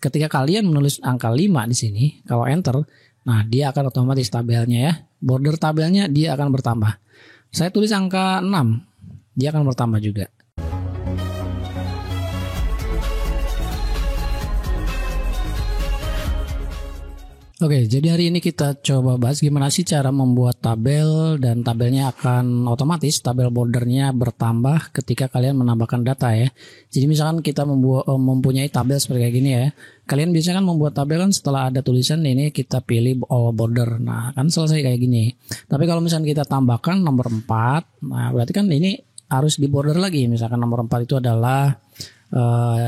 ketika kalian menulis angka 5 di sini, kalau enter, nah dia akan otomatis tabelnya ya, border tabelnya dia akan bertambah. Saya tulis angka 6, dia akan bertambah juga. Oke, jadi hari ini kita coba bahas gimana sih cara membuat tabel dan tabelnya akan otomatis, tabel bordernya bertambah ketika kalian menambahkan data ya. Jadi misalkan kita mempunyai tabel seperti kayak gini ya. Kalian biasanya kan membuat tabel kan setelah ada tulisan ini kita pilih all border. Nah, kan selesai kayak gini. Tapi kalau misalkan kita tambahkan nomor 4, nah berarti kan ini harus di border lagi. Misalkan nomor 4 itu adalah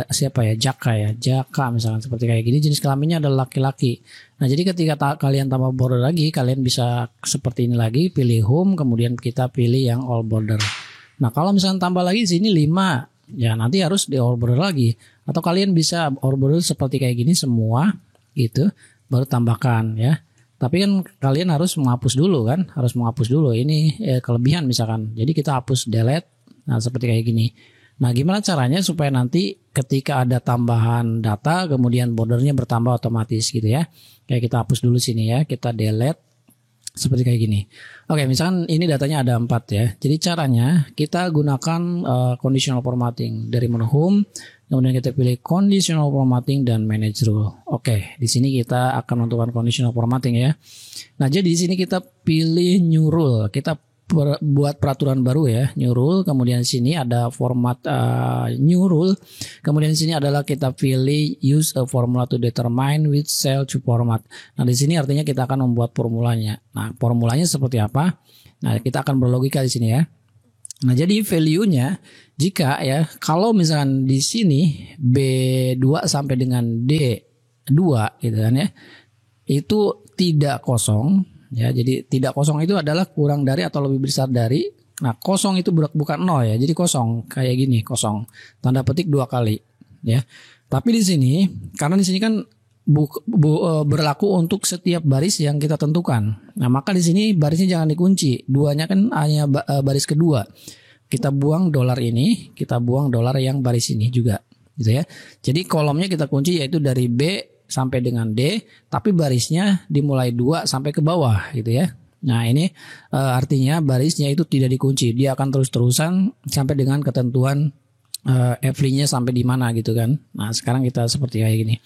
siapa ya, Jaka misalkan seperti kayak gini, jenis kelaminnya adalah laki-laki. Nah jadi ketika kalian tambah border lagi, kalian bisa seperti ini lagi, pilih home, kemudian kita pilih yang all border. Nah kalau misalkan tambah lagi di sini 5, ya nanti harus di all border lagi, atau kalian bisa all border seperti kayak gini semua gitu, baru tambahkan ya. Tapi kan kalian harus menghapus dulu kan, ini kelebihan misalkan. Jadi kita hapus delete, nah seperti kayak gini. Nah gimana caranya supaya nanti ketika ada tambahan data kemudian bordernya bertambah otomatis gitu ya. Kayak kita hapus dulu sini ya, kita delete seperti kayak gini. Oke, misalkan ini datanya ada 4 ya. Jadi caranya kita gunakan conditional formatting dari menu home, kemudian kita pilih conditional formatting dan manage rule. Oke, di sini kita akan menentukan conditional formatting ya. Nah jadi di sini kita pilih new rule, kita buat peraturan baru ya, new rule, kemudian di sini ada format new rule, kemudian di sini adalah kita pilih use a formula to determine which cell to format. Nah di sini artinya kita akan membuat formulanya. Nah formulanya seperti apa? Nah kita akan berlogika di sini ya. Nah jadi value-nya jika ya kalau misalkan di sini B2 sampai dengan D2 gitu kan ya, itu tidak kosong. Ya, jadi tidak kosong itu adalah kurang dari atau lebih besar dari. Nah, kosong itu bukan 0 ya. Jadi kosong kayak gini, kosong. Tanda petik 2 kali, ya. Tapi di sini karena di sini kan berlaku untuk setiap baris yang kita tentukan. Nah, maka di sini barisnya jangan dikunci. Duanya kan hanya baris kedua. Kita buang dolar ini, kita buang dolar yang baris ini juga, gitu ya. Jadi kolomnya kita kunci yaitu dari B sampai dengan D, tapi barisnya dimulai 2 sampai ke bawah gitu ya. Nah ini artinya barisnya itu tidak dikunci, dia akan terus-terusan sampai dengan ketentuan every-nya sampai di mana gitu kan. Nah sekarang kita seperti kayak gini.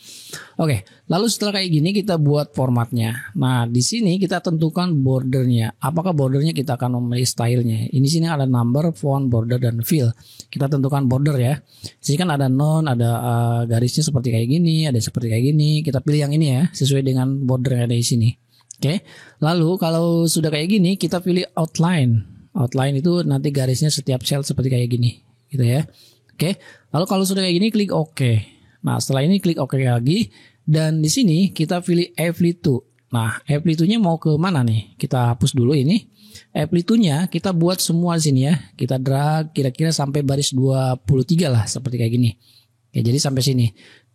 Oke, lalu setelah kayak gini kita buat formatnya. Nah di sini kita tentukan bordernya. Apakah bordernya kita akan memilih stylenya. Ini sini ada number, font, border, dan fill. Kita tentukan border ya. Sini kan ada non, ada garisnya seperti kayak gini, ada seperti kayak gini. Kita pilih yang ini ya, sesuai dengan border yang ada di sini. Oke, lalu kalau sudah kayak gini kita pilih outline. Outline itu nanti garisnya setiap sel seperti kayak gini, gitu ya. Oke, lalu kalau sudah kayak gini klik OK. Nah setelah ini klik OK lagi dan di sini kita pilih amplitude. Nah amplitude-nya mau ke mana nih? Kita hapus dulu ini. Amplitude-nya kita buat semua di sini ya. Kita drag kira-kira sampai baris 23 lah seperti kayak gini. Oke, jadi sampai sini.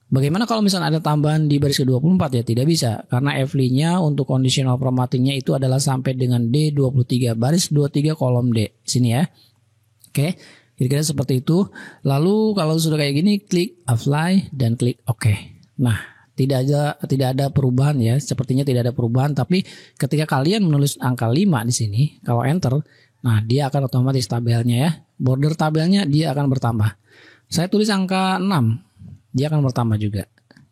Bagaimana kalau misalnya ada tambahan di baris ke-24 ya? Tidak bisa karena amplitude-nya untuk conditional formatting-nya itu adalah sampai dengan D23 baris 23 kolom D sini ya. Oke. Kira-kira seperti itu. Lalu kalau sudah kayak gini klik apply dan klik OK. Nah, tidak ada perubahan ya. Sepertinya tidak ada perubahan, tapi ketika kalian menulis angka 5 di sini, kalau enter, nah dia akan otomatis tabelnya ya. Border tabelnya dia akan bertambah. Saya tulis angka 6, dia akan bertambah juga.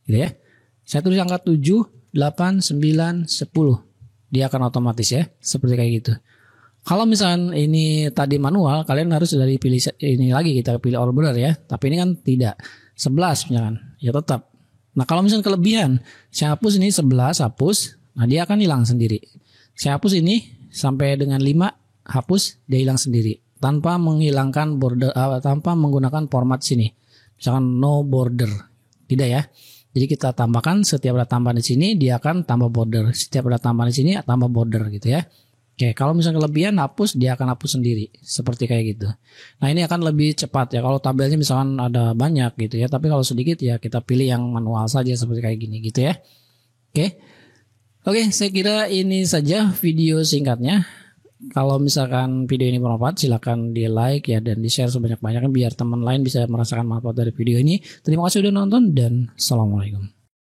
Gitu ya. Saya tulis angka 7, 8, 9, 10. Dia akan otomatis ya, seperti kayak gitu. Kalau misalkan ini tadi manual, kalian harus dari pilih ini lagi, kita pilih all border ya. Tapi ini kan tidak. 11 misalkan, ya tetap. Nah kalau misalkan kelebihan, saya hapus ini 11, hapus. Nah dia akan hilang sendiri. Saya hapus ini sampai dengan 5, hapus, dia hilang sendiri. Tanpa menghilangkan border, tanpa menggunakan format sini. Misalkan no border. Tidak ya. Jadi kita tambahkan setiap ada tambahan di sini, dia akan tambah border. Setiap ada tambahan di sini, tambah border gitu ya. Oke, kalau misalnya kelebihan hapus, dia akan hapus sendiri. Seperti kayak gitu. Nah ini akan lebih cepat ya. Kalau tabelnya misalkan ada banyak gitu ya. Tapi kalau sedikit ya kita pilih yang manual saja seperti kayak gini gitu ya. Oke, saya kira ini saja video singkatnya. Kalau misalkan video ini bermanfaat silahkan di like ya dan di share sebanyak-banyaknya biar teman lain bisa merasakan manfaat dari video ini. Terima kasih sudah nonton dan assalamualaikum.